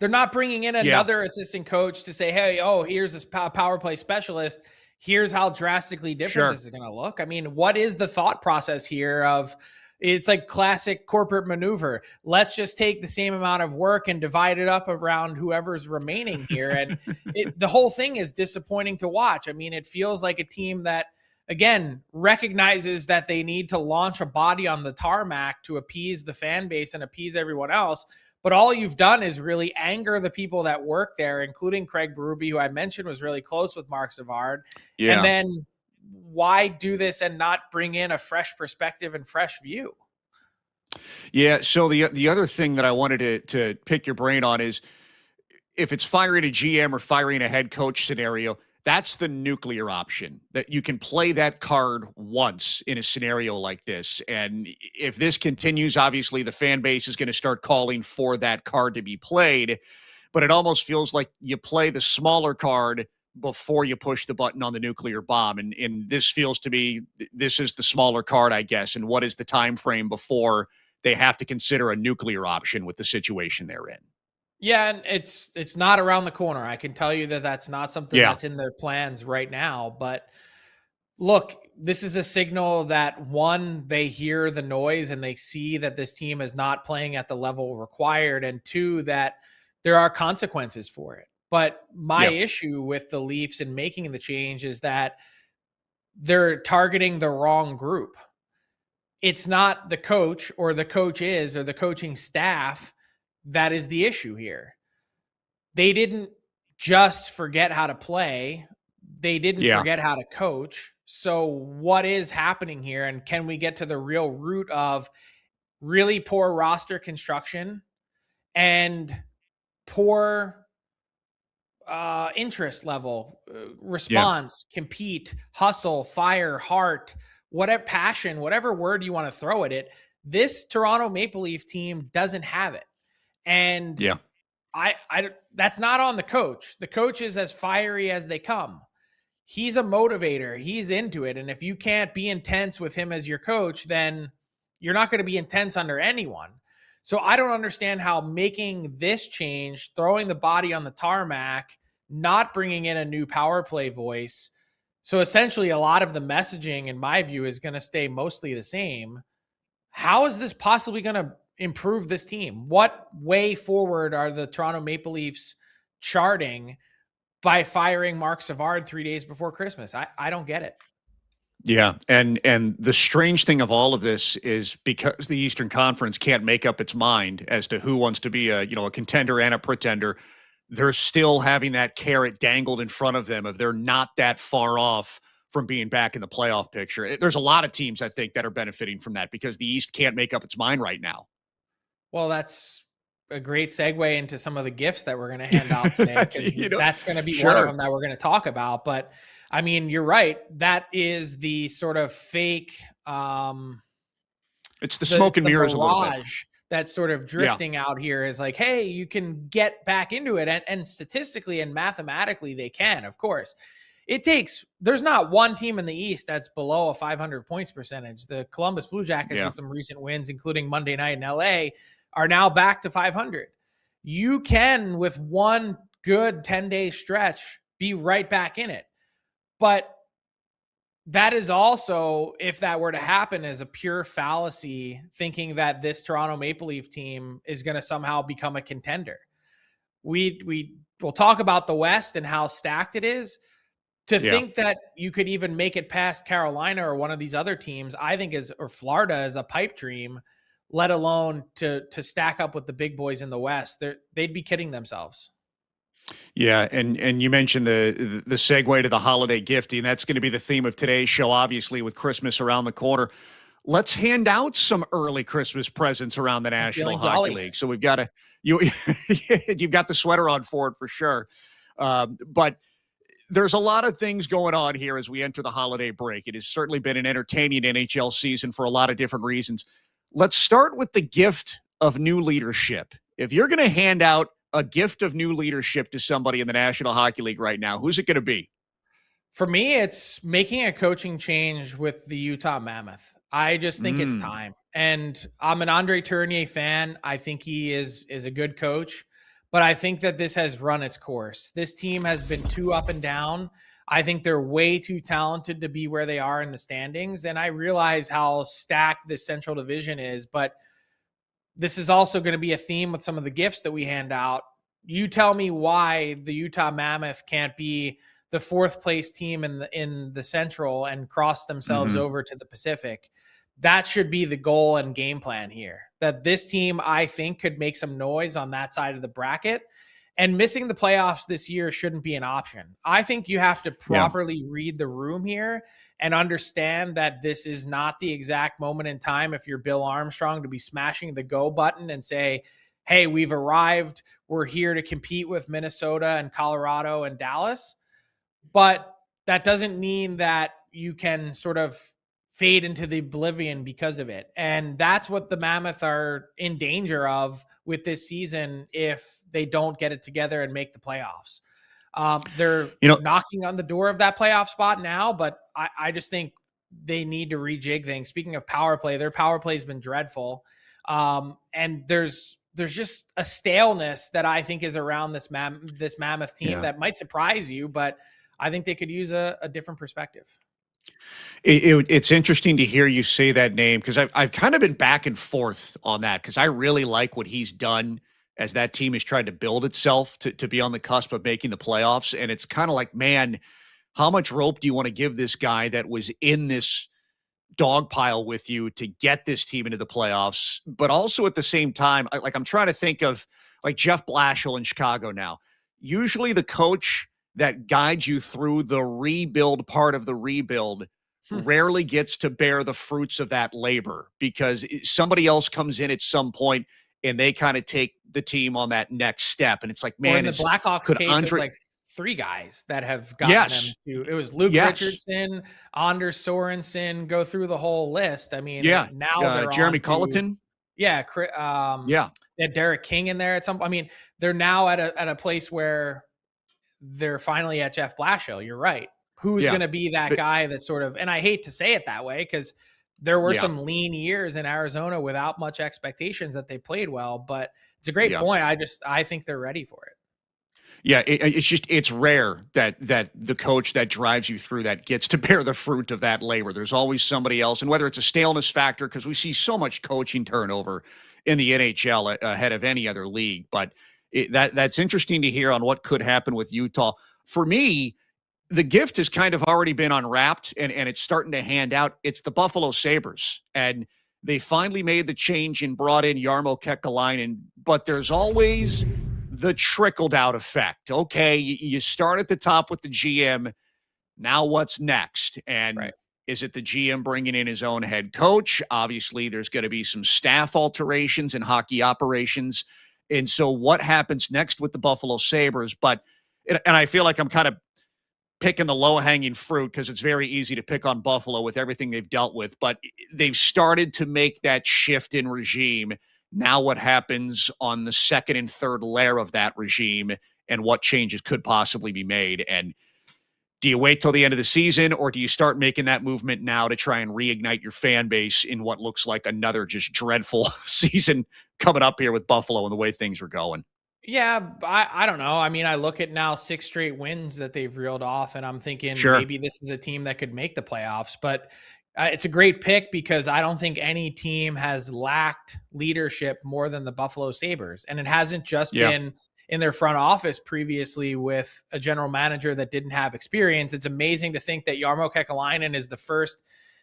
They're not bringing in Yeah. another assistant coach to say, hey, here's this power play specialist. Here's how drastically different Sure. this is going to look. I mean, what is the thought process here of it's like classic corporate maneuver. Let's just take the same amount of work and divide it up around whoever's remaining here. And the whole thing is disappointing to watch. I mean, it feels like a team that, again, recognizes that they need to launch a body on the tarmac to appease the fan base and appease everyone else. But all you've done is really anger the people that work there, including Craig Berube, who I mentioned was really close with Marc Savard. Yeah. And then why do this and not bring in a fresh perspective and fresh view? Yeah. So the other thing that I wanted to pick your brain on is if it's firing a GM or firing a head coach scenario, that's the nuclear option, that you can play that card once in a scenario like this. And if this continues, obviously the fan base is going to start calling for that card to be played. But it almost feels like you play the smaller card before you push the button on the nuclear bomb. And this feels to me, this is the smaller card, I guess. And what is the time frame before they have to consider a nuclear option with the situation they're in? Yeah, and it's not around the corner. I can tell you that that's not something that's in their plans right now. But look, this is a signal that, one, they hear the noise and they see that this team is not playing at the level required, and two, that there are consequences for it. But my issue with the Leafs in making the change is that they're targeting the wrong group. It's not the coach or the coaches or the coaching staff that is the issue here. They didn't just forget how to play. They didn't forget how to coach. So what is happening here? And can we get to the real root of really poor roster construction and poor interest level, response, compete, hustle, fire, heart, whatever, passion, whatever word you want to throw at it? This Toronto Maple Leaf team doesn't have it. And I that's not on the coach. The coach is as fiery as they come. He's a motivator. He's into it. And if you can't be intense with him as your coach, then you're not going to be intense under anyone. So I don't understand how making this change, throwing the body on the tarmac, not bringing in a new power play voice. So essentially a lot of the messaging, in my view, is going to stay mostly the same. How is this possibly going to improve this team? What way forward are the Toronto Maple Leafs charting by firing Marc Savard 3 days before Christmas? I don't get it. Yeah. And the strange thing of all of this is because the Eastern Conference can't make up its mind as to who wants to be a contender and a pretender, they're still having that carrot dangled in front of them of they're not that far off from being back in the playoff picture. There's a lot of teams, I think, that are benefiting from that because the East can't make up its mind right now. Well, that's a great segue into some of the gifts that we're going to hand out today. That's going to be one of them that we're going to talk about. But I mean, you're right. That is the sort of fake. It's the smoke and mirrors a little bit. That's sort of drifting out here is like, hey, you can get back into it. And statistically and mathematically, they can, of course. There's not one team in the East that's below a 500 points percentage. The Columbus Blue Jackets with some recent wins, including Monday night in LA, are now back to 500. You can, with one good 10-day stretch, be right back in it. But that is also, if that were to happen, is a pure fallacy, thinking that this Toronto Maple Leaf team is going to somehow become a contender. We'll talk about the West and how stacked it is. To think that you could even make it past Carolina or one of these other teams, I think or Florida is a pipe dream, let alone to stack up with the big boys in the West. They'd be kidding themselves. Yeah, and you mentioned the segue to the holiday gifting. That's going to be the theme of today's show, obviously, with Christmas around the corner. Let's hand out some early Christmas presents around the National Hockey League. So we've got you've got the sweater on for it for sure. But there's a lot of things going on here as we enter the holiday break. It has certainly been an entertaining NHL season for a lot of different reasons. Let's start with the gift of new leadership. If you're going to hand out a gift of new leadership to somebody in the National Hockey League right now, who's it going to be? For me, it's making a coaching change with the Utah Mammoth. I just think it's time. And I'm an Andre Tourigny fan. I think he is a good coach. but I think that this has run its course. This team has been too up and down. I think they're way too talented to be where they are in the standings. And I realize how stacked this Central Division is, but this is also going to be a theme with some of the gifts that we hand out. You tell me why the Utah Mammoth can't be the fourth place team in the Central and cross themselves over to the Pacific. That should be the goal and game plan here. That this team, I think, could make some noise on that side of the bracket. And missing the playoffs this year shouldn't be an option. I think you have to properly read the room here and understand that this is not the exact moment in time, if you're Bill Armstrong, to be smashing the go button and say, hey, we've arrived. We're here to compete with Minnesota and Colorado and Dallas. But that doesn't mean that you can sort of fade into the oblivion because of it. And that's what the Mammoth are in danger of with this season if they don't get it together and make the playoffs. They're knocking on the door of that playoff spot now, but I just think they need to rejig things. Speaking of power play, their power play has been dreadful. And there's just a staleness that I think is around this Mammoth team that might surprise you, but I think they could use a different perspective. It's interesting to hear you say that name, because I've kind of been back and forth on that, because I really like what he's done as that team has tried to build itself to be on the cusp of making the playoffs. And it's kind of like, man, how much rope do you want to give this guy that was in this dog pile with you to get this team into the playoffs? But also at the same time, I'm trying to think of like Jeff Blashill in Chicago now. Usually the coach that guides you through the rebuild part of the rebuild rarely gets to bear the fruits of that labor, because somebody else comes in at some point and they kind of take the team on that next step. And it's like, man, in the Blackhawks case, it's like three guys that have gotten them to. It was Luke Richardson, Anders Sorensen, go through the whole list. I mean, now they're Jeremy Colleton. They had Derek King in there at some point. I mean, they're now at a place where they're finally at Jeff Blashill. You're right. Who's going to be that guy that sort of, and I hate to say it that way, because there were some lean years in Arizona without much expectations that they played well, but it's a great point. I think they're ready for it. Yeah. It's rare that the coach that drives you through that gets to bear the fruit of that labor. There's always somebody else. And whether it's a staleness factor, because we see so much coaching turnover in the NHL ahead of any other league, but that's interesting to hear on what could happen with Utah. For me, the gift has kind of already been unwrapped, and it's starting to hand out. It's the Buffalo Sabres, and they finally made the change and brought in Jarmo Kekalainen, but there's always the trickled-out effect. Okay, you start at the top with the GM. Now what's next? And is it the GM bringing in his own head coach? Obviously, there's going to be some staff alterations in hockey operations. And so what happens next with the Buffalo Sabres? But, and I feel like I'm kind of picking the low-hanging fruit, because it's very easy to pick on Buffalo with everything they've dealt with, but they've started to make that shift in regime. Now what happens on the second and third layer of that regime, and what changes could possibly be made? And do you wait till the end of the season, or do you start making that movement now to try and reignite your fan base in what looks like another just dreadful season coming up here with Buffalo and the way things are going? Yeah, I don't know. I mean, I look at now 6 straight wins that they've reeled off, and I'm thinking maybe this is a team that could make the playoffs. But it's a great pick, because I don't think any team has lacked leadership more than the Buffalo Sabres. And it hasn't just been in their front office previously with a general manager that didn't have experience. It's amazing to think that Jarmo Kekalainen is the first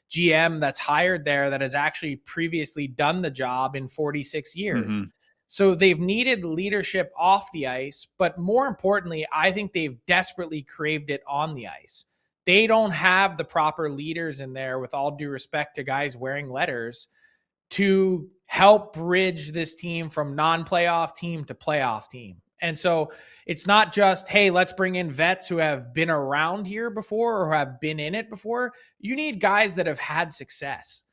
GM that's hired there that has actually previously done the job in 46 years. So they've needed leadership off the ice, but more importantly, I think they've desperately craved it on the ice. They don't have the proper leaders in there, with all due respect to guys wearing letters, to help bridge this team from non-playoff team to playoff team. And so it's not just, hey, let's bring in vets who have been around here before or have been in it before. You need guys that have had success.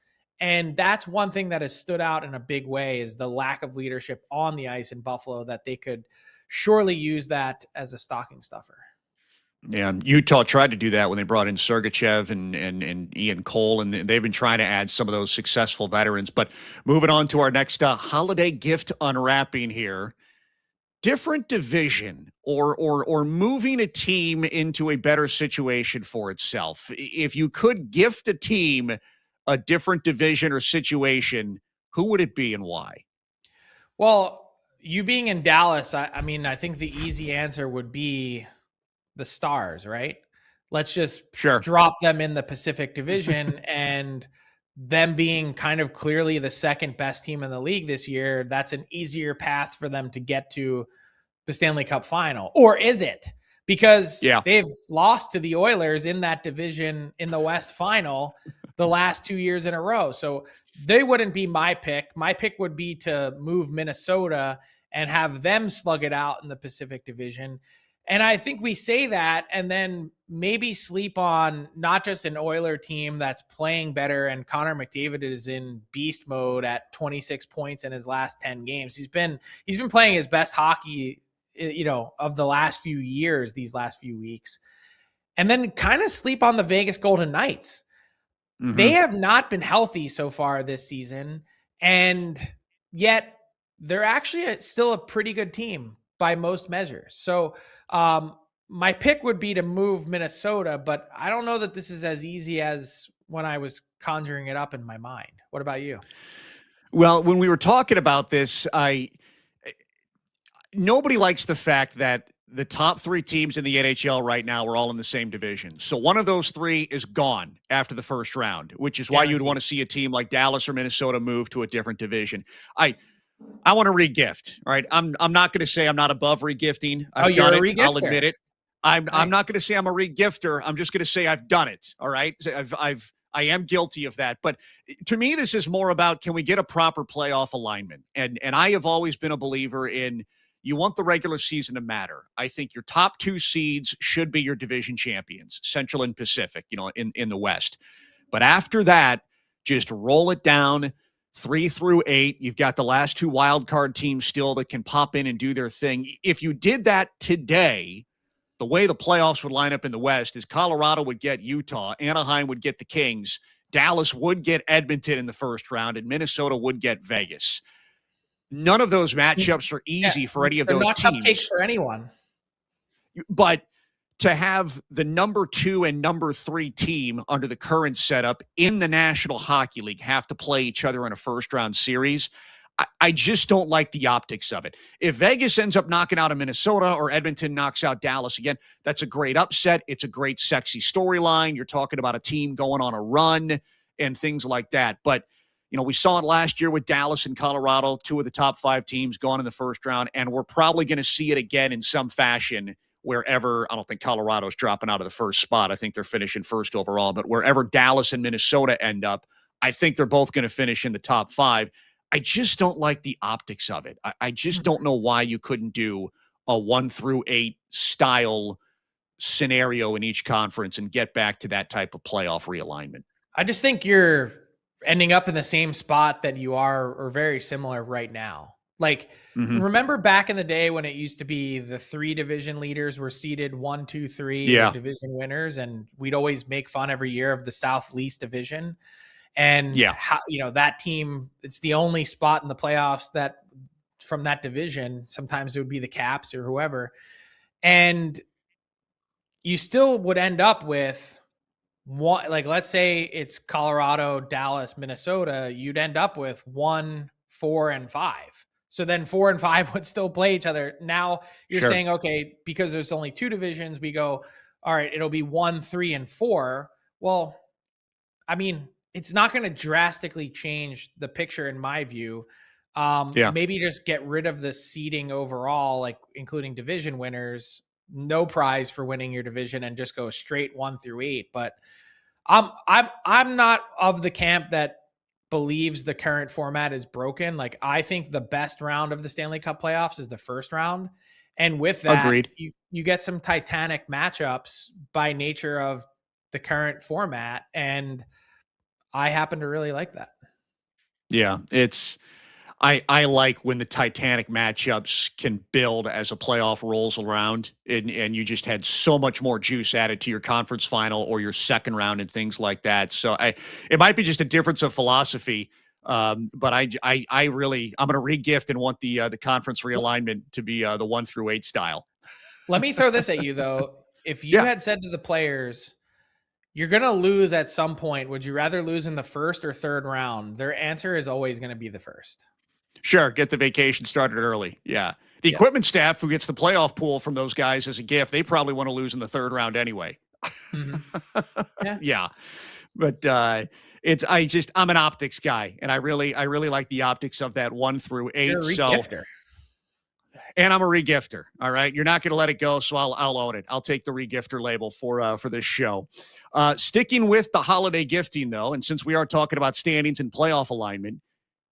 And that's one thing that has stood out in a big way, is the lack of leadership on the ice in Buffalo, that they could surely use that as a stocking stuffer. Yeah, Utah tried to do that when they brought in Sergachev and Ian Cole, and they've been trying to add some of those successful veterans. But moving on to our next holiday gift unwrapping here. different division or moving a team into a better situation for itself, if you could gift a team a different division or situation, who would it be and why? Well, you being in Dallas, I mean, I think the easy answer would be the Stars, right? Let's just Sure. drop them in the Pacific Division, and them being kind of clearly the second best team in the league this year, that's an easier path for them to get to the Stanley Cup final. Or is it? Because Yeah. they've lost to the Oilers in that division in the West final the last 2 years in a row. So they wouldn't be my pick. My pick would be to move Minnesota and have them slug it out in the Pacific Division. And I think we say that and then maybe sleep on not just an Oiler team that's playing better, and Connor McDavid is in beast mode at 26 points in his last 10 games. He's been playing his best hockey, of the last few years, these last few weeks. And then kind of sleep on the Vegas Golden Knights. Mm-hmm. They have not been healthy so far this season, and yet they're actually still a pretty good team by most measures. So my pick would be to move Minnesota, but I don't know that this is as easy as when I was conjuring it up in my mind. What about you? Well, when we were talking about this, nobody likes the fact that the top three teams in the NHL right now are all in the same division. So one of those three is gone after the first round, which is why you'd want to see a team like Dallas or Minnesota move to a different division. I want to re-gift, right? I'm not going to say I'm not above re-gifting. I've done it. I'll admit it. I'm not going to say I'm a re-gifter. I'm just going to say I've done it. All right. I am guilty of that. But to me, this is more about, can we get a proper playoff alignment? And I have always been a believer in, you want the regular season to matter. I think your top two seeds should be your division champions, Central and Pacific, in the West. But after that, just roll it down 3 through 8. You've got the last two wild card teams still that can pop in and do their thing. If you did that today, the way the playoffs would line up in the West is Colorado would get Utah, Anaheim would get the Kings, Dallas would get Edmonton in the first round, and Minnesota would get Vegas. None of those matchups are easy for any of those teams. They're not cupcakes for anyone. But to have the number 2 and number 3 team under the current setup in the National Hockey League have to play each other in a first-round series, I just don't like the optics of it. If Vegas ends up knocking out a Minnesota or Edmonton knocks out Dallas again, that's a great upset. It's a great, sexy storyline. You're talking about a team going on a run and things like that. But we saw it last year with Dallas and Colorado, 2 of the top 5 teams gone in the first round, and we're probably going to see it again in some fashion wherever. I don't think Colorado's dropping out of the first spot. I think they're finishing first overall, but wherever Dallas and Minnesota end up, I think they're both going to finish in the top 5. I just don't like the optics of it. I just don't know why you couldn't do a 1 through 8 style scenario in each conference and get back to that type of playoff realignment. I just think you're ending up in the same spot that you are, or very similar right now. Like, remember back in the day when it used to be the 3 division leaders were seeded 1, 2, 3 division winners, and we'd always make fun every year of the South Least division. And how, that team, it's the only spot in the playoffs that from that division, sometimes it would be the Caps or whoever. And you still would end up with one, like, let's say it's Colorado, Dallas, Minnesota, you'd end up with 1, 4, and 5. So then 4 and 5 would still play each other. Now you're saying, okay, because there's only 2 divisions, we go, all right, it'll be 1, 3, and 4. Well, I mean, it's not going to drastically change the picture in my view. Maybe just get rid of the seeding overall, like including division winners, no prize for winning your division, and just go straight 1 through 8. But I'm not of the camp that believes the current format is broken. Like, I think the best round of the Stanley Cup playoffs is the first round. And with that, you get some titanic matchups by nature of the current format. And I happen to really like that. Yeah, I like when the titanic matchups can build as a playoff rolls around, and you just had so much more juice added to your conference final or your second round and things like that. So it might be just a difference of philosophy But I'm going to re-gift and want the conference realignment to be the 1-8 style. Let me throw this at you though. If you had said to the players, you're going to lose at some point, would you rather lose in the first or third round? Their answer is always going to be the first. Sure. Get the vacation started early. Yeah. The equipment staff who gets the playoff pool from those guys as a gift, they probably want to lose in the third round anyway. Mm-hmm. Yeah. But I'm an optics guy, and I really like the optics of that 1-8. You're a re-gifter. And I'm a regifter. All right. You're not going to let it go. So I'll own it. I'll take the regifter label for this show. Sticking with the holiday gifting though. And since we are talking about standings and playoff alignment,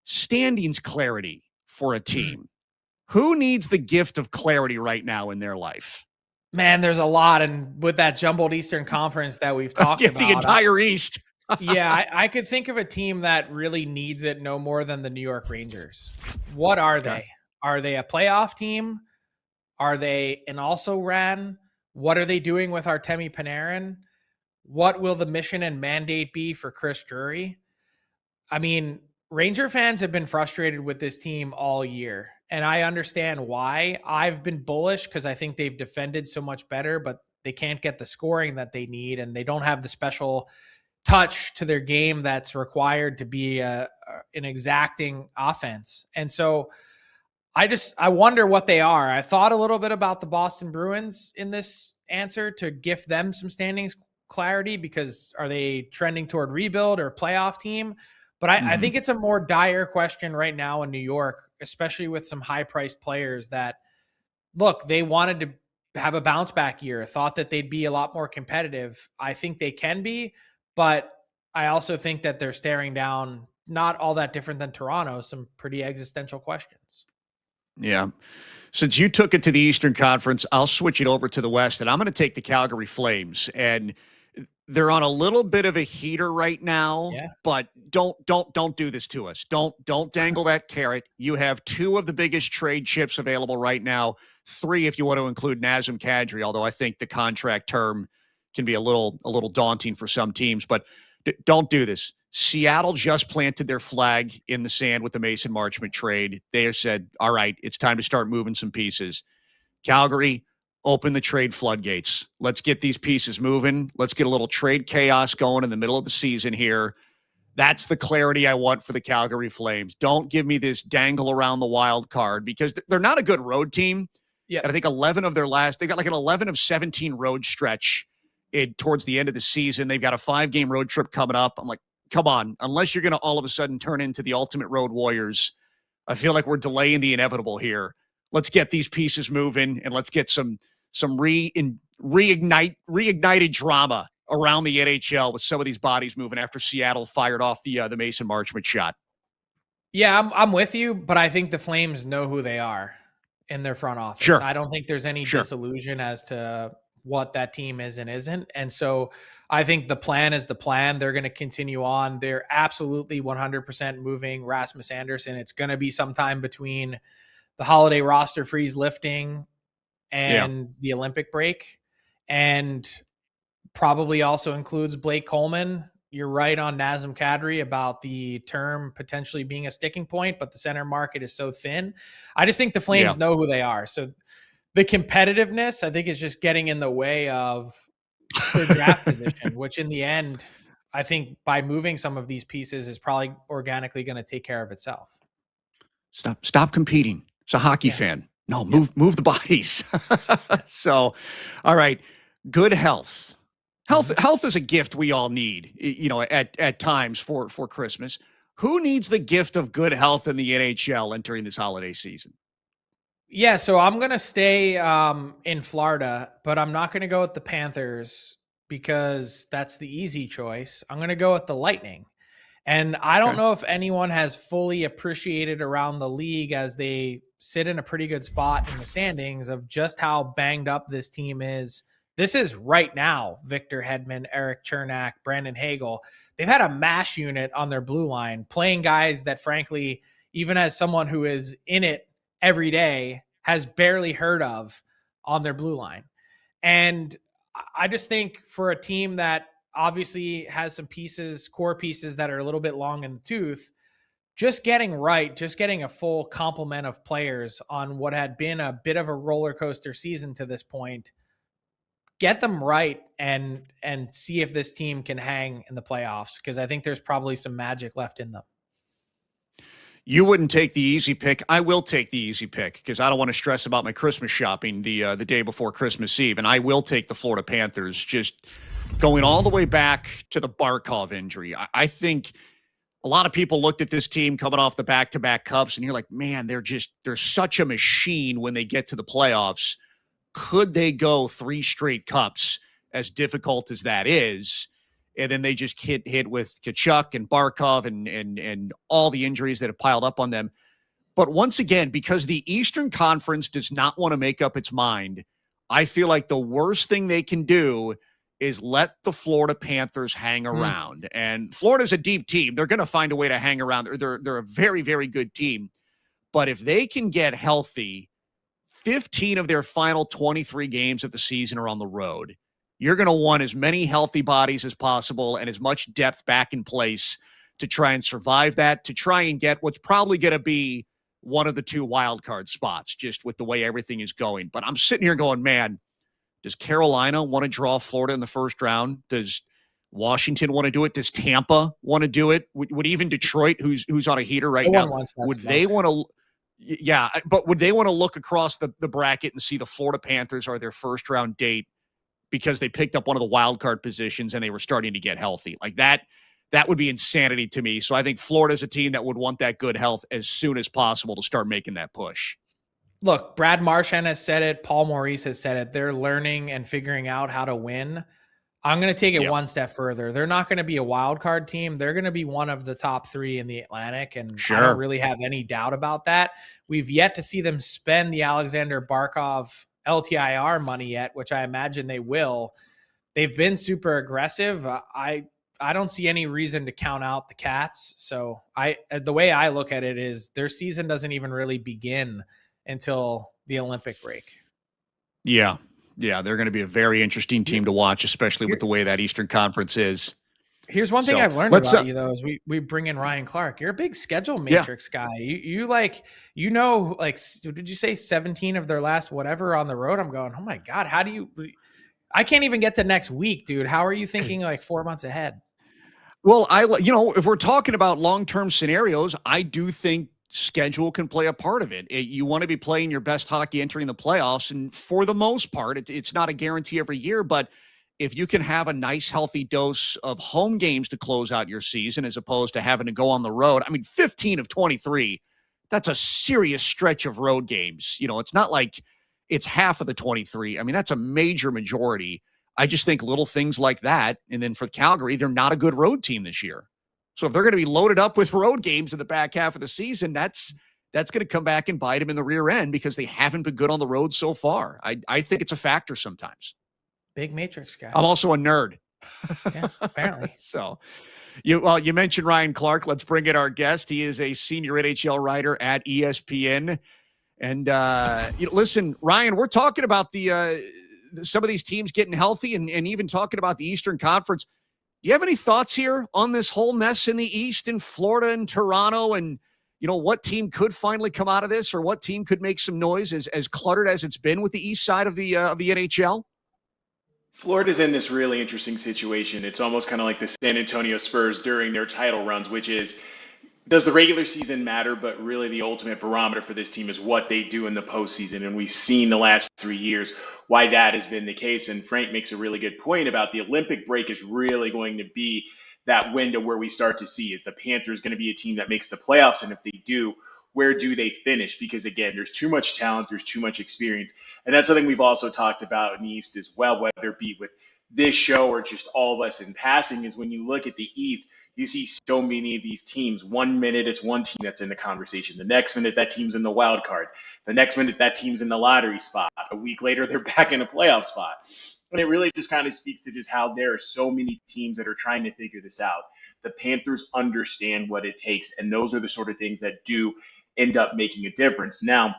standings clarity for a team. Who needs the gift of clarity right now in their life? Man, there's a lot. And with that jumbled Eastern Conference that we've talked about. The entire East. I could think of a team that really needs it no more than the New York Rangers. What are they? Are they a playoff team? Are they an also-ran? What are they doing with Artemi Panarin? What will the mission and mandate be for Chris Drury? I mean, Ranger fans have been frustrated with this team all year, and I understand why. I've been bullish because I think they've defended so much better, but they can't get the scoring that they need, and they don't have the special touch to their game that's required to be an exacting offense. And so I wonder what they are. I thought a little bit about the Boston Bruins in this answer to gift them some standings clarity, because are they trending toward rebuild or playoff team? But I think it's a more dire question right now in New York, especially with some high-priced players that, look, they wanted to have a bounce-back year, thought that they'd be a lot more competitive. I think they can be, but I also think that they're staring down, not all that different than Toronto, some pretty existential questions. Yeah. Since you took it to the Eastern Conference, I'll switch it over to the West, and I'm going to take the Calgary Flames. And they're on a little bit of a heater right now, but don't do this to us. Don't dangle that carrot. You have two of the biggest trade chips available right now, three if you want to include Nazem Kadri, although I think the contract term can be a little daunting for some teams, but don't do this. Seattle just planted their flag in the sand with the Mason Marchment trade. They have said, all right, it's time to start moving some pieces. Calgary, open the trade floodgates. Let's get these pieces moving. Let's get a little trade chaos going in the middle of the season here. That's the clarity I want for the Calgary Flames. Don't give me this dangle around the wild card, because they're not a good road team. Yeah. And I think 11 of their they got like an 11 of 17 road stretch towards the end of the season. They've got a 5-game road trip coming up. I'm like, come on, unless you're going to all of a sudden turn into the ultimate road warriors, I feel like we're delaying the inevitable here. Let's get these pieces moving, and let's get some reignited drama around the NHL with some of these bodies moving after Seattle fired off the Mason Marchment shot. Yeah, I'm with you, but I think the Flames know who they are in their front office. Sure. I don't think there's any disillusion as to what that team is and isn't. And so I think the plan is the plan. They're going to continue on. They're absolutely 100% moving Rasmus Anderson. It's going to be sometime between the holiday roster freeze lifting and the Olympic break, and probably also includes Blake Coleman. You're right on Nazem Kadri about the term potentially being a sticking point, but the center market is so thin. I just think the Flames know who they are. So the competitiveness, I think, is just getting in the way of their draft position, which in the end, I think by moving some of these pieces is probably organically going to take care of itself. Stop competing. It's a hockey fan. No, move the bodies. So, all right. Good health. Health is a gift we all need, at times for Christmas. Who needs the gift of good health in the NHL entering this holiday season? Yeah, so I'm going to stay in Florida, but I'm not going to go with the Panthers because that's the easy choice. I'm going to go with the Lightning. And I don't know if anyone has fully appreciated around the league, as they sit in a pretty good spot in the standings, of just how banged up this team is. This is right now Victor Hedman, Eric Chernak, Brandon Hagel. They've had a mash unit on their blue line, playing guys that, frankly, even as someone who is in it every day, has barely heard of on their blue line. And I just think for a team that obviously has some core pieces that are a little bit long in the tooth, just getting right, just getting a full complement of players on what had been a bit of a roller coaster season to this point, get them right and see if this team can hang in the playoffs, because I think there's probably some magic left in them. You wouldn't take the easy pick. I will take the easy pick because I don't want to stress about my Christmas shopping the day before Christmas Eve, and I will take the Florida Panthers. Just going all the way back to the Barkov injury, I think a lot of people looked at this team coming off the back-to-back cups, and you're like, man, they're such a machine when they get to the playoffs. Could they go 3 straight cups, as difficult as that is? And then they just hit with Tkachuk and Barkov and all the injuries that have piled up on them. But once again, because the Eastern Conference does not want to make up its mind, I feel like the worst thing they can do is let the Florida Panthers hang around. And Florida's a deep team. They're going to find a way to hang around. They're a very, very good team. But if they can get healthy, 15 of their final 23 games of the season are on the road. You're going to want as many healthy bodies as possible and as much depth back in place to try and survive that, to try and get what's probably going to be one of the 2 wild card spots, just with the way everything is going. But I'm sitting here going, man, does Carolina want to draw Florida in the first round? Does Washington want to do it? Does Tampa want to do it? Would even Detroit, who's on a heater right now, would they want to? Yeah, but would they want to look across the bracket and see the Florida Panthers are their first round date because they picked up one of the wild card positions and they were starting to get healthy? Like that would be insanity to me. So I think Florida's a team that would want that good health as soon as possible to start making that push. Look, Brad Marchand has said it. Paul Maurice has said it. They're learning and figuring out how to win. I'm going to take it one step further. They're not going to be a wild card team. They're going to be one of the top 3 in the Atlantic, and I don't really have any doubt about that. We've yet to see them spend the Alexander Barkov LTIR money yet, which I imagine they will. They've been super aggressive. I don't see any reason to count out the Cats. So the way I look at it is their season doesn't even really begin until the Olympic break. Yeah. Yeah, they're going to be a very interesting team to watch, especially with the way that Eastern Conference is. Here's one thing I've learned about you, though, is we bring in Ryan Clark. You're a big schedule matrix guy. You did you say 17 of their last whatever on the road? I'm going, oh my God, how do you – I can't even get to next week, dude. How are you thinking like 4 months ahead? Well, if we're talking about long-term scenarios, I do think schedule can play a part of it. You want to be playing your best hockey entering the playoffs, and for the most part, it's not a guarantee every year, but if you can have a nice healthy dose of home games to close out your season as opposed to having to go on the road, 15 of 23, that's a serious stretch of road games. It's not like it's half of the 23. That's a major majority. I just think little things like that, and then for Calgary, they're not a good road team this year. So if they're going to be loaded up with road games in the back half of the season, that's going to come back and bite them in the rear end because they haven't been good on the road so far. I think it's a factor sometimes. Big Matrix guy. I'm also a nerd. Yeah, apparently. So you mentioned Ryan Clark. Let's bring in our guest. He is a senior NHL writer at ESPN. And listen, Ryan, we're talking about some of these teams getting healthy and even talking about the Eastern Conference. You have any thoughts here on this whole mess in the East in Florida and Toronto, and what team could finally come out of this, or what team could make some noise as cluttered as it's been with the East side of the NHL? Florida's in this really interesting situation. It's almost kind of like the San Antonio Spurs during their title runs, which is, does the regular season matter? But really the ultimate barometer for this team is what they do in the postseason. And we've seen the last 3 years why that has been the case. And Frank makes a really good point about the Olympic break is really going to be that window where we start to see, is the Panthers going to be a team that makes the playoffs? And if they do, where do they finish? Because again, there's too much talent, there's too much experience. And that's something we've also talked about in the East as well, whether it be with this show or just all of us in passing, is when you look at the East, you see so many of these teams. 1 minute it's one team that's in the conversation. The next minute that team's in the wild card. The next minute that team's in the lottery spot. A week later they're back in a playoff spot. And it really just kind of speaks to just how there are so many teams that are trying to figure this out. The Panthers understand what it takes, and those are the sort of things that do end up making a difference. Now,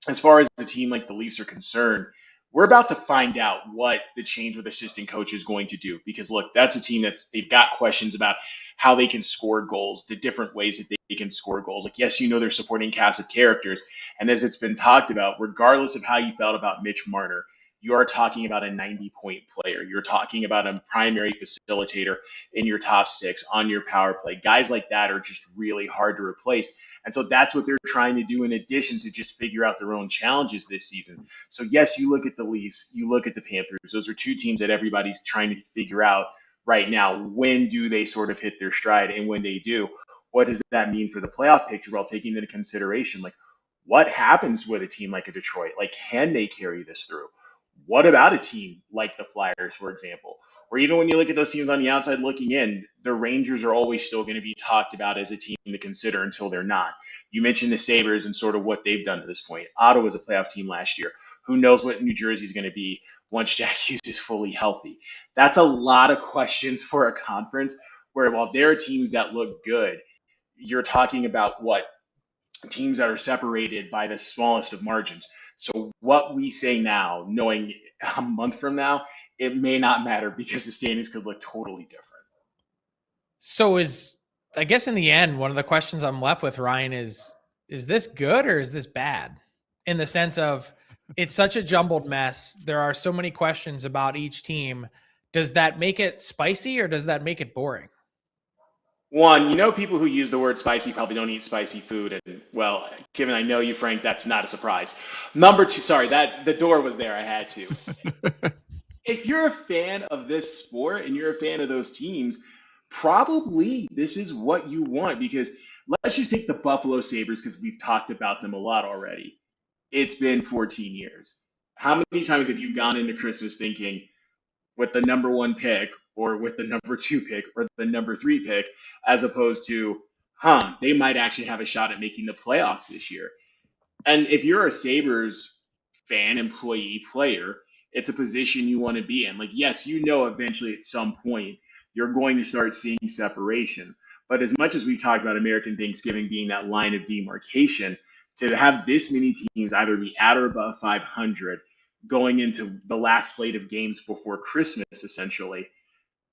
as far as the team like the Leafs are concerned, we're about to find out what the change with assistant coach is going to do. Because look, that's a team they've got questions about how they can score goals, the different ways that can score goals. Like, yes, you know they're supporting cast of characters. And as it's been talked about, regardless of how you felt about Mitch Marner, you are talking about a 90-point player. You're talking about a primary facilitator in your top six on your power play. Guys like that are just really hard to replace. And so that's what they're trying to do in addition to just figure out their own challenges this season. So yes, you look at the Leafs, you look at the Panthers. Those are two teams that everybody's trying to figure out right now. When do they sort of hit their stride? And when they do, what does that mean for the playoff picture while taking into consideration, like, what happens with a team like a Detroit? Like, can they carry this through? What about a team like the Flyers, for example? Or even when you look at those teams on the outside looking in, the Rangers are always still going to be talked about as a team to consider until they're not. You mentioned the Sabres and sort of what they've done to this point. Ottawa was a playoff team last year. Who knows what New Jersey is going to be once Jack Hughes is fully healthy? That's a lot of questions for a conference where, while there are teams that look good, you're talking about what? Teams that are separated by the smallest of margins. So what we say now, knowing a month from now, it may not matter because the standings could look totally different. So I guess in the end, one of the questions I'm left with, Ryan, is this good or is this bad? In the sense of, it's such a jumbled mess. There are so many questions about each team. Does that make it spicy or does that make it boring? One, people who use the word spicy probably don't eat spicy food. And, well, given I know you, Frank, that's not a surprise. Number two, sorry, that the door was there. I had to. If you're a fan of this sport and you're a fan of those teams, probably this is what you want, because let's just take the Buffalo Sabres, because we've talked about them a lot already. It's been 14 years. How many times have you gone into Christmas thinking, with the number one pick or with the number two pick or the number three pick, as opposed to, they might actually have a shot at making the playoffs this year? And if you're a Sabres fan, employee, player, it's a position you want to be in. Like, yes, eventually at some point you're going to start seeing separation. But as much as we've talked about American Thanksgiving being that line of demarcation, to have this many teams either be at or above 500 going into the last slate of games before Christmas, essentially,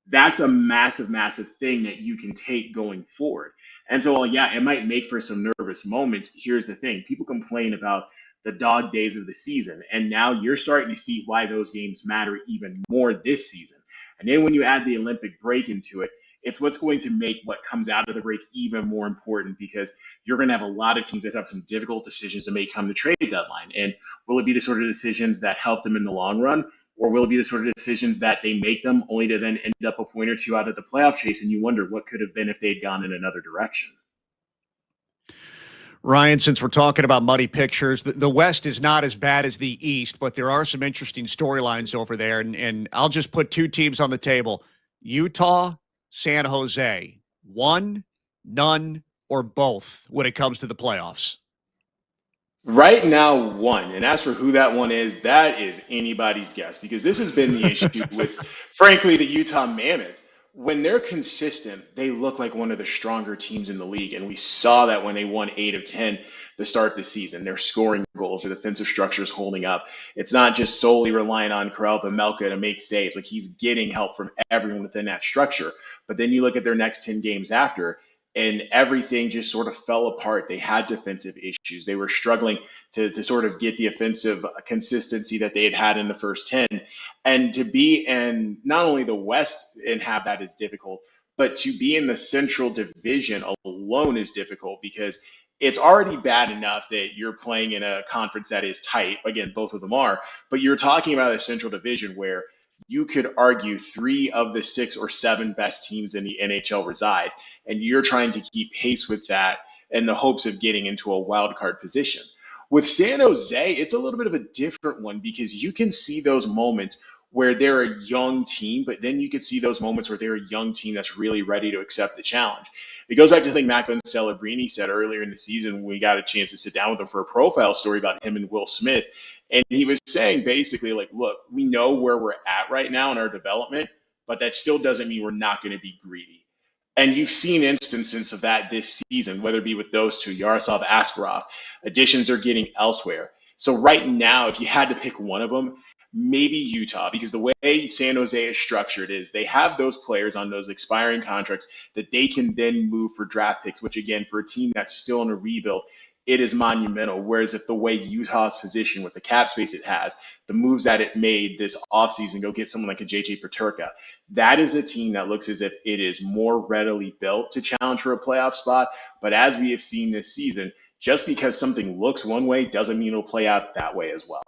that's a massive, massive thing that you can take going forward. And so, while, yeah, it might make for some nervous moments, here's the thing. People complain about the dog days of the season, and now you're starting to see why those games matter even more this season. And then when you add the Olympic break into it, it's what's going to make what comes out of the break even more important, because you're going to have a lot of teams that have some difficult decisions to make come the trade deadline. And will it be the sort of decisions that help them in the long run, or will it be the sort of decisions that they make them only to then end up a point or two out of the playoff chase, and you wonder what could have been if they'd gone in another direction? Ryan, since we're talking about muddy pictures, the West is not as bad as the East, but there are some interesting storylines over there. And I'll just put two teams on the table: Utah, San Jose. One, none, or both when it comes to the playoffs? Right now, one. And as for who that one is, that is anybody's guess, because this has been the issue with, frankly, the Utah Mammoth. When they're consistent, they look like one of the stronger teams in the league. And we saw that when they won 8 of 10 to start the season. They're scoring goals, their defensive structure is holding up. It's not just solely relying on Karel Vejmelka to make saves. Like, he's getting help from everyone within that structure. But then you look at their next 10 games after, and everything just sort of fell apart. They had defensive issues. They were struggling to sort of get the offensive consistency that they had in the first 10. And to be in not only the West and have that is difficult, but to be in the Central Division alone is difficult, because it's already bad enough that you're playing in a conference that is tight. Again, both of them are. But you're talking about a Central Division where you could argue 3 of the 6 or 7 best teams in the NHL reside, and you're trying to keep pace with that in the hopes of getting into a wild card position. With San Jose, it's a little bit of a different one, because you can see those moments where they're a young team, but then you can see those moments where they're a young team that's really ready to accept the challenge. It goes back to something Macklin Celebrini said earlier in the season when we got a chance to sit down with him for a profile story about him and Will Smith. And he was saying basically, like, look, we know where we're at right now in our development, but that still doesn't mean we're not going to be greedy. And you've seen instances of that this season, whether it be with those two, Yaroslav Askarov. Additions are getting elsewhere. So right now, if you had to pick one of them, maybe Utah, because the way San Jose is structured is they have those players on those expiring contracts that they can then move for draft picks, which again, for a team that's still in a rebuild, it is monumental. Whereas if the way Utah's position with the cap space it has, the moves that it made this offseason, go get someone like a JJ Peterka, that is a team that looks as if it is more readily built to challenge for a playoff spot. But as we have seen this season, just because something looks one way doesn't mean it'll play out that way as well.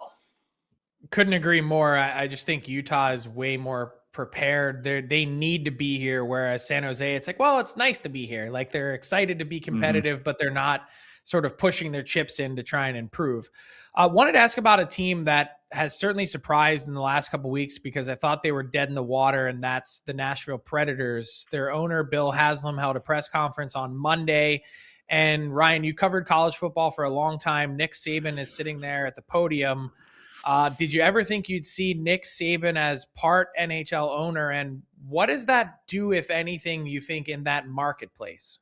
Couldn't agree more. I just think Utah is way more prepared. They need to be here, whereas San Jose, it's like, well, it's nice to be here. Like they're excited to be competitive, but they're not sort of pushing their chips in to try and improve. Wanted to ask about a team that has certainly surprised in the last couple of weeks because I thought they were dead in the water, and that's the Nashville Predators. Their owner, Bill Haslam, held a press conference on Monday. And Ryan, you covered college football for a long time. Nick Saban is sitting there at the podium. Did you ever think you'd see Nick Saban as part NHL owner? And what does that do, if anything, you think, in that marketplace?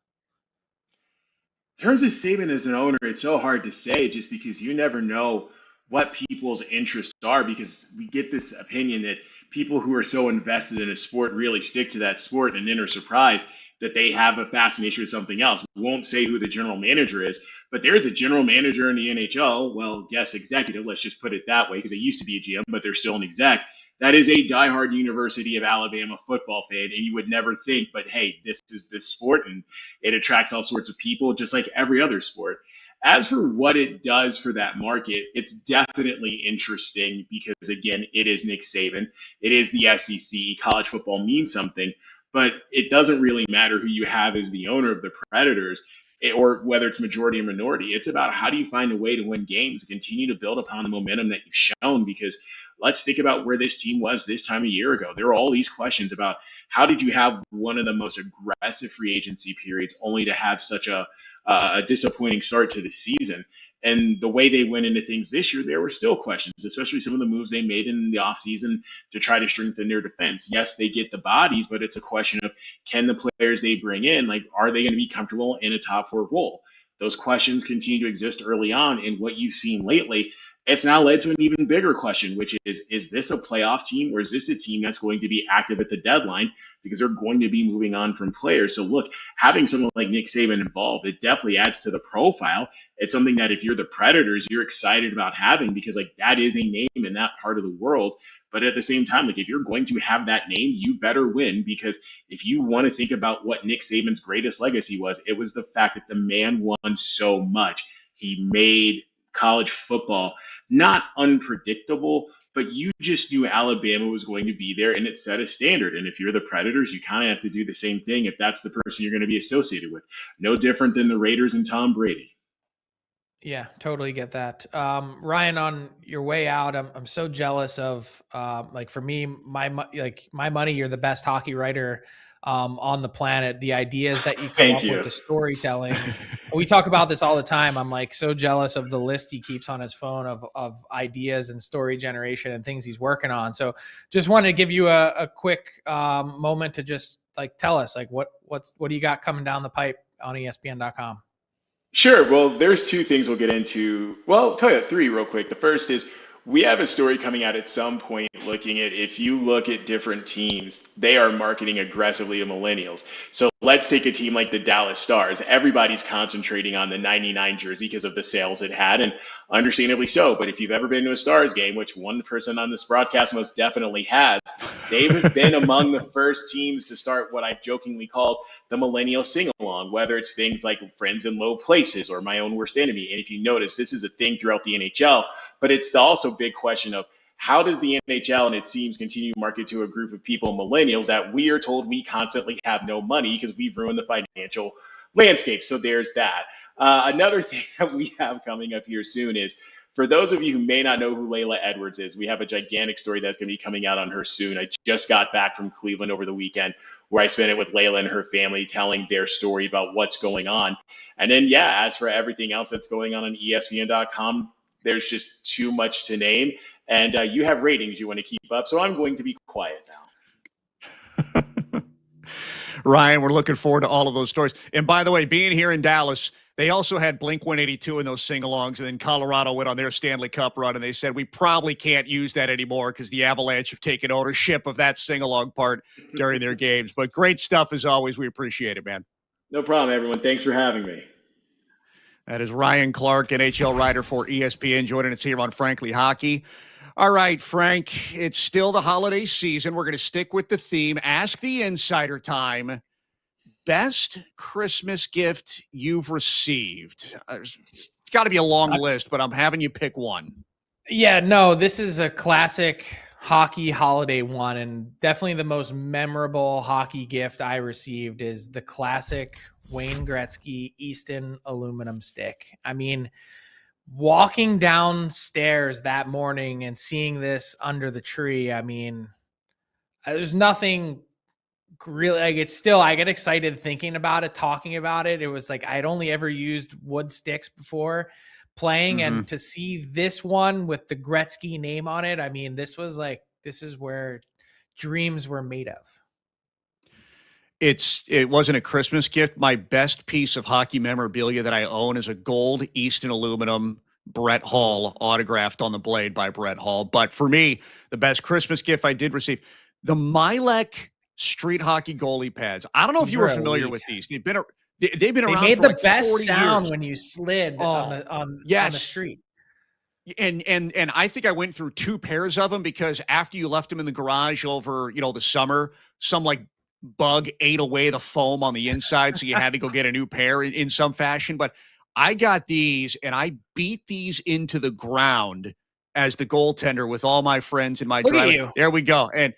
In terms of Saban as an owner, it's so hard to say just because you never know what people's interests are, because we get this opinion that people who are so invested in a sport really stick to that sport and then are surprised that they have a fascination with something else. We won't say who the general manager is, but there is a general manager in the NHL. Well, yes, executive, let's just put it that way, because they used to be a GM, but they're still an exec. That is a diehard University of Alabama football fan, and you would never think, but hey, this is this sport, and it attracts all sorts of people, just like every other sport. As for what it does for that market, it's definitely interesting because, again, it is Nick Saban. It is the SEC. College football means something, but it doesn't really matter who you have as the owner of the Predators, or whether it's majority or minority. It's about how do you find a way to win games and continue to build upon the momentum that you've shown, because let's think about where this team was this time a year ago. There were all these questions about how did you have one of the most aggressive free agency periods only to have such a disappointing start to the season. And the way they went into things this year, there were still questions, especially some of the moves they made in the offseason to try to strengthen their defense. Yes, they get the bodies, but it's a question of, can the players they bring in, like, are they going to be comfortable in a top four role? Those questions continue to exist early on. And what you've seen lately, it's now led to an even bigger question, which is this a playoff team, or is this a team that's going to be active at the deadline because they're going to be moving on from players? So look, having someone like Nick Saban involved, it definitely adds to the profile. It's something that if you're the Predators, you're excited about having, because like that is a name in that part of the world. But at the same time, like if you're going to have that name, you better win, because if you want to think about what Nick Saban's greatest legacy was, it was the fact that the man won so much. He made college football not unpredictable, but you just knew Alabama was going to be there, and it set a standard. And if you're the Predators, you kind of have to do the same thing if that's the person you're going to be associated with. No different than the Raiders and Tom Brady. Yeah, totally get that. Ryan, on your way out, I'm so jealous of, like for me, my money, you're the best hockey writer on the planet. The ideas that you come up with, the storytelling. We talk about this all the time. I'm like so jealous of the list he keeps on his phone of ideas and story generation and things he's working on. So just wanted to give you a quick moment to just like tell us like what do you got coming down the pipe on ESPN.com? Sure. Well, there's two things we'll get into. Well, I'll tell you three real quick. The first is we have a story coming out at some point looking at, if you look at different teams, they are marketing aggressively to millennials. So let's take a team like the Dallas Stars. Everybody's concentrating on the 99 jersey because of the sales it had, and understandably so. But if you've ever been to a Stars game, which one person on this broadcast most definitely has, they've been among the first teams to start what I've jokingly called the millennial sing-along, whether it's things like Friends in Low Places or My Own Worst Enemy. And if you notice, this is a thing throughout the NHL, but it's also a big question of how does the NHL and its teams continue to market to a group of people, millennials, that we are told we constantly have no money because we've ruined the financial landscape. So there's that. Another thing that we have coming up here soon is, for those of you who may not know who Layla Edwards is, we have a gigantic story that's going to be coming out on her soon. I just got back from Cleveland over the weekend, where I spent it with Layla and her family telling their story about what's going on. And then, yeah, as for everything else that's going on ESPN.com, there's just too much to name. And you have ratings you want to keep up, so I'm going to be quiet now. Ryan, we're looking forward to all of those stories. And by the way, being here in Dallas, They also had Blink-182 in those sing-alongs, and then Colorado went on their Stanley Cup run, and they said, we probably can't use that anymore because the Avalanche have taken ownership of that sing-along part during their games. But great stuff as always. We appreciate it, man. No problem, everyone. Thanks for having me. That is Ryan Clark, NHL writer for ESPN, joining us here on Frankly Hockey. All right, Frank, it's still the holiday season. We're going to stick with the theme. Ask the Insider time. Best Christmas gift you've received? It's got to be a long list, but I'm having you pick one. Yeah, no, this is a classic hockey holiday one, and definitely the most memorable hockey gift I received is the classic Wayne Gretzky Easton aluminum stick. I mean, walking downstairs that morning and seeing this under the tree, I mean, there's nothing really, like, it's still, I get excited thinking about it, talking about it. It was like I'd only ever used wood sticks before playing, and to see this one with the Gretzky name on it, I mean, this is where dreams were made of. It wasn't a Christmas gift. My best piece of hockey memorabilia that I own is a gold Easton aluminum Brett Hall autographed on the blade by Brett Hall. But for me, the best Christmas gift I did receive, the Milek street hockey goalie pads. I don't know if you were familiar with these. They've been around. They made the like best 40 sound years. when you slid on the street. And I think I went through 2 pairs of them because after you left them in the garage over, the summer, some like bug ate away the foam on the inside, so you had to go get a new pair in some fashion. But I got these and I beat these into the ground as the goaltender with all my friends in my driveway. There we go. And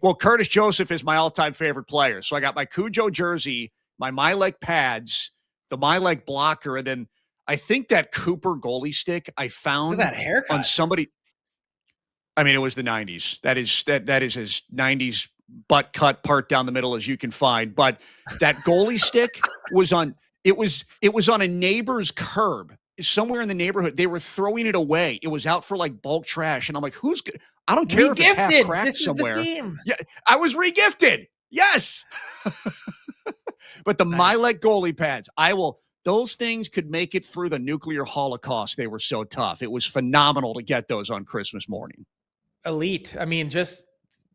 well, Curtis Joseph is my all-time favorite player. So I got my Cujo jersey, my Milek pads, the Milek blocker, and then I think that Cooper goalie stick I found that haircut on somebody. I mean, it was the 90s. That is as 90s butt cut part down the middle as you can find. But that goalie stick was on a neighbor's curb somewhere in the neighborhood. They were throwing it away. It was out for like bulk trash. And I'm like, who's good? I don't care if it's half cracked somewhere. Yeah, I was regifted. Yes. But the Milek goalie pads, those things could make it through the nuclear holocaust. They were so tough. It was phenomenal to get those on Christmas morning. Elite. I mean, just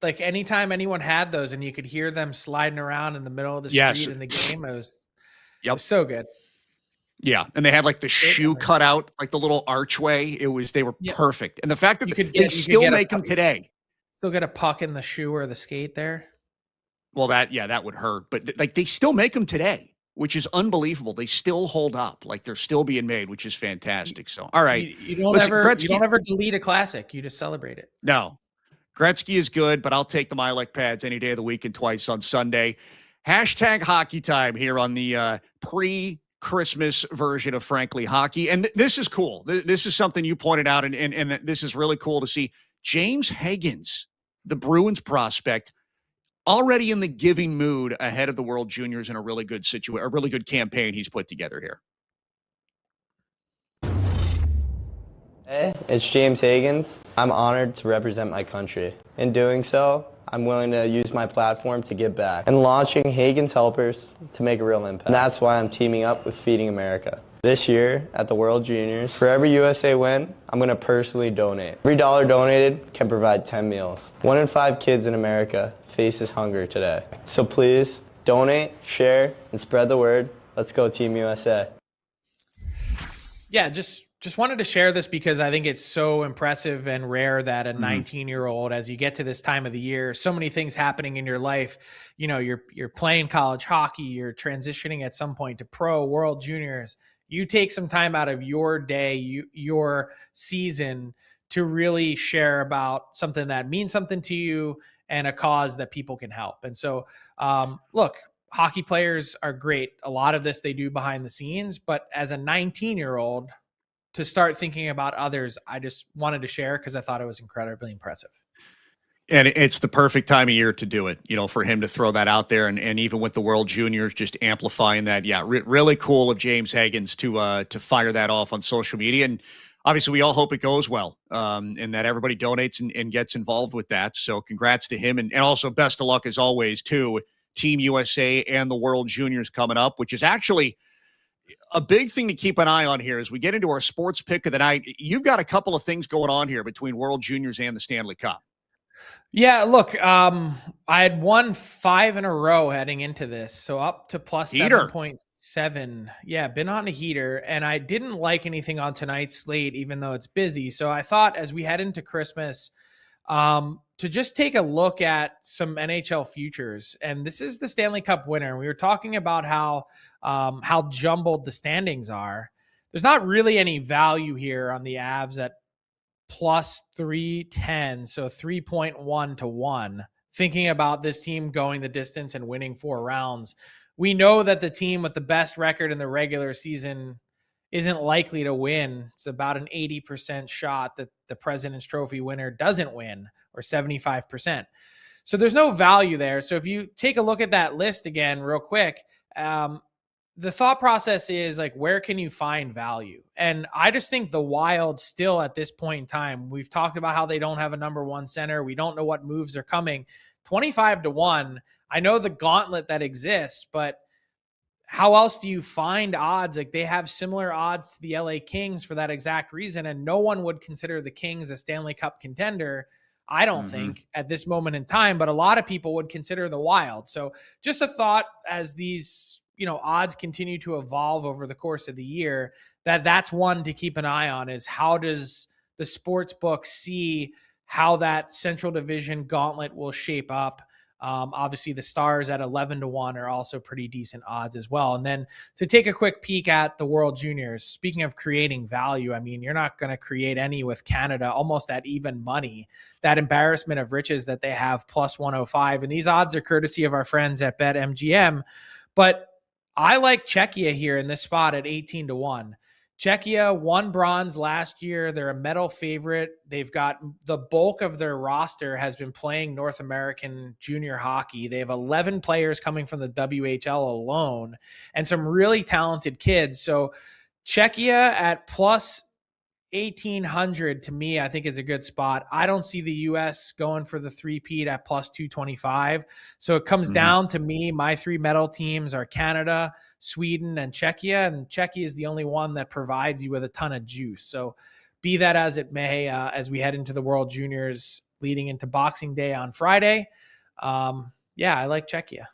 like anytime anyone had those and you could hear them sliding around in the middle of the street in the game, it was so good. Yeah, and they had like the shoe cut out, like the little archway. They were perfect. And the fact that they still make them today. Still get a puck in the shoe or the skate there. Well, that would hurt. But like they still make them today, which is unbelievable. They still hold up. Like they're still being made, which is fantastic. So, all right. You don't ever delete a classic. You just celebrate it. No. Gretzky is good, but I'll take the Milek pads any day of the week and twice on Sunday. Hashtag hockey time here on the pre-Christmas version of Frankly Hockey. And this is cool. This is something you pointed out, and this is really cool to see. James Hagens, the Bruins prospect, already in the giving mood ahead of the World Juniors in a really good a really good campaign he's put together here. Hey, it's James Hagens. I'm honored to represent my country. In doing so, I'm willing to use my platform to give back and launching Hagens Helpers to make a real impact. And that's why I'm teaming up with Feeding America. This year at the World Juniors, for every USA win, I'm going to personally donate. Every dollar donated can provide 10 meals. 1 in 5 kids in America faces hunger today. So please donate, share, and spread the word. Let's go Team USA. Yeah, just wanted to share this because I think it's so impressive and rare that a 19-year-old, as you get to this time of the year, so many things happening in your life. You're playing college hockey, you're transitioning at some point to pro, World Juniors. You take some time out of your day, your season to really share about something that means something to you and a cause that people can help. And so, look, hockey players are great. A lot of this they do behind the scenes, but as a 19-year-old, to start thinking about others, I just wanted to share because I thought it was incredibly impressive. And it's the perfect time of year to do it, for him to throw that out there. And even with the World Juniors, just amplifying that. Yeah, really cool of James Hagens to fire that off on social media. And obviously we all hope it goes well and that everybody donates and gets involved with that. So congrats to him. And also best of luck as always to Team USA and the World Juniors coming up, which is actually, a big thing to keep an eye on here as we get into our sports pick of the night. You've got a couple of things going on here between World Juniors and the Stanley Cup. Yeah, look, I had won 5 in a row heading into this, so up to plus 7.7. Yeah, been on a heater, and I didn't like anything on tonight's slate, even though it's busy. So I thought as we head into Christmas, to just take a look at some NHL futures. And this is the Stanley Cup winner. We were talking about how jumbled the standings are. There's not really any value here on the Avs at plus 310, so 3.1 to 1. Thinking about this team going the distance and winning 4 rounds, we know that the team with the best record in the regular season isn't likely to win. It's about an 80% shot that the President's Trophy winner doesn't win, or 75%. So there's no value there. So if you take a look at that list again real quick, the thought process is like, where can you find value? And I just think the Wild still at this point in time, we've talked about how they don't have a number 1 center. We don't know what moves are coming. 25 to 1. I know the gauntlet that exists, but how else do you find odds? Like, they have similar odds to the LA Kings for that exact reason. And no one would consider the Kings a Stanley Cup contender, I don't think, at this moment in time, but a lot of people would consider the Wild. So just a thought as these, odds continue to evolve over the course of the year, that's one to keep an eye on, is how does the sports book see how that Central Division gauntlet will shape up. Obviously the Stars at 11 to 1 are also pretty decent odds as well. And then to take a quick peek at the World Juniors, speaking of creating value, I mean, you're not going to create any with Canada almost at even money, that embarrassment of riches that they have plus 105. And these odds are courtesy of our friends at BetMGM, but I like Czechia here in this spot at 18 to 1. Czechia won bronze last year. They're a medal favorite. They've got the bulk of their roster has been playing North American junior hockey. They have 11 players coming from the WHL alone and some really talented kids. So Czechia at plus 1,800 to me, I think is a good spot. I don't see the U.S. going for the three-peat at plus 225. So it comes down to me. My 3 medal teams are Canada, Sweden, and Czechia. And Czechia is the only one that provides you with a ton of juice. So be that as it may, as we head into the World Juniors leading into Boxing Day on Friday. I like Czechia.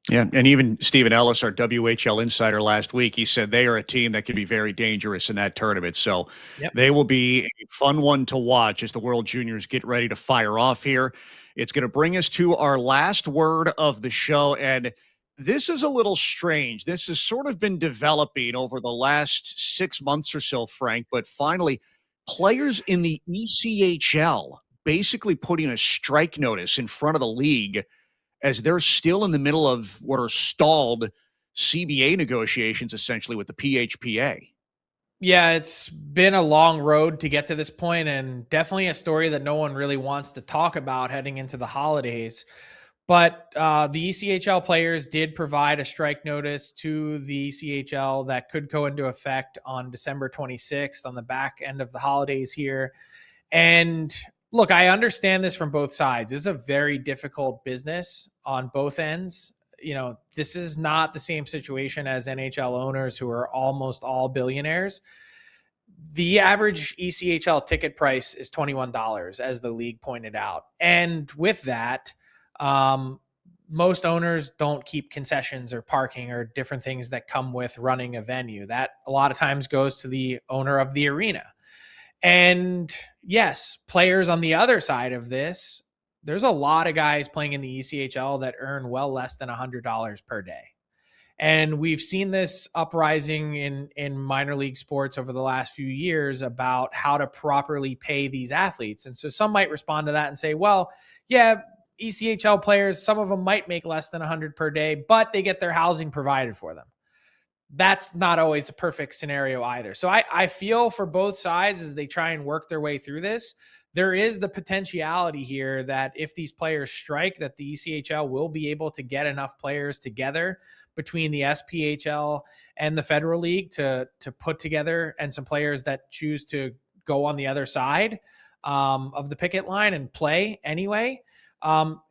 Yeah, and even Stephen Ellis, our WHL insider last week, he said they are a team that could be very dangerous in that tournament. So They will be a fun one to watch as the World Juniors get ready to fire off here. It's going to bring us to our last word of the show, and this is a little strange. This has sort of been developing over the last 6 months or so, Frank, but finally, players in the ECHL basically putting a strike notice in front of the league as they're still in the middle of what are stalled CBA negotiations, essentially, with the PHPA. Yeah, it's been a long road to get to this point, and definitely a story that no one really wants to talk about heading into the holidays. But the ECHL players did provide a strike notice to the ECHL that could go into effect on December 26th on the back end of the holidays here. And look, I understand this from both sides. This is a very difficult business on both ends. This is not the same situation as NHL owners who are almost all billionaires. The average ECHL ticket price is $21, as the league pointed out. And with that, most owners don't keep concessions or parking or different things that come with running a venue. That a lot of times goes to the owner of the arena. And yes, players on the other side of this, there's a lot of guys playing in the ECHL that earn well less than $100 per day. And we've seen this uprising in minor league sports over the last few years about how to properly pay these athletes. And so some might respond to that and say, well, yeah, ECHL players, some of them might make less than $100 per day, but they get their housing provided for them. That's not always a perfect scenario either. So I feel for both sides as they try and work their way through this. There is the potentiality here that if these players strike, that the ECHL will be able to get enough players together between the SPHL and the Federal League to put together, and some players that choose to go on the other side of the picket line and play anyway.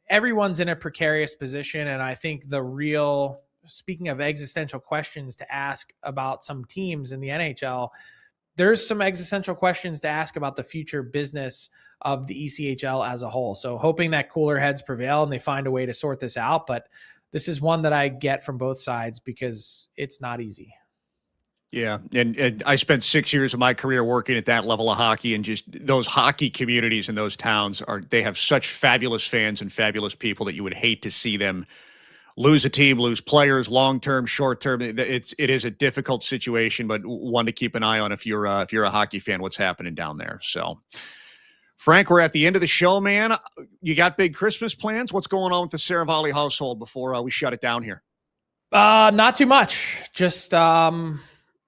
Everyone's in a precarious position, and I think the real speaking of existential questions to ask about some teams in the NHL, there's some existential questions to ask about the future business of the ECHL as a whole. So hoping that cooler heads prevail and they find a way to sort this out. But this is one that I get from both sides because it's not easy. Yeah, and I spent 6 years of my career working at that level of hockey, and just those hockey communities in those towns they have such fabulous fans and fabulous people that you would hate to see them lose a team, lose players, long-term, short-term. It is a difficult situation, but one to keep an eye on if you're a hockey fan, what's happening down there. So, Frank, we're at the end of the show, man. You got big Christmas plans? What's going on with the Seravalli household before we shut it down here? Not too much. Just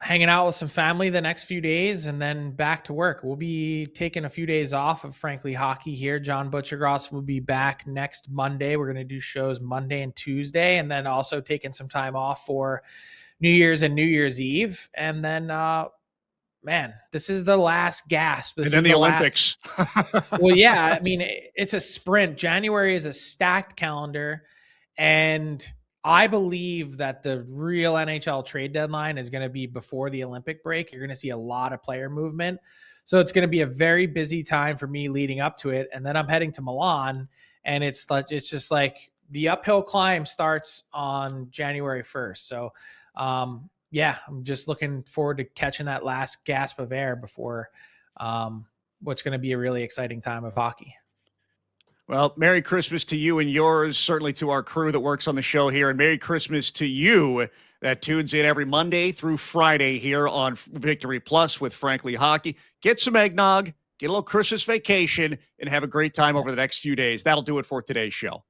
hanging out with some family the next few days and then back to work. We'll be taking a few days off of Frankly Hockey here. John Butchergross will be back next Monday. We're going to do shows Monday and Tuesday, and then also taking some time off for New Year's and New Year's Eve. And then, man, this is the last gasp. And then the Olympics. Well, yeah, I mean, it's a sprint. January is a stacked calendar, and I believe that the real NHL trade deadline is going to be before the Olympic break. You're going to see a lot of player movement. So it's going to be a very busy time for me leading up to it. And then I'm heading to Milan, and it's just like the uphill climb starts on January 1st. So, yeah, I'm just looking forward to catching that last gasp of air before what's going to be a really exciting time of hockey. Well, Merry Christmas to you and yours, certainly to our crew that works on the show here, and Merry Christmas to you that tunes in every Monday through Friday here on Victory Plus with Frankly Hockey. Get some eggnog, get a little Christmas vacation, and have a great time over the next few days. That'll do it for today's show.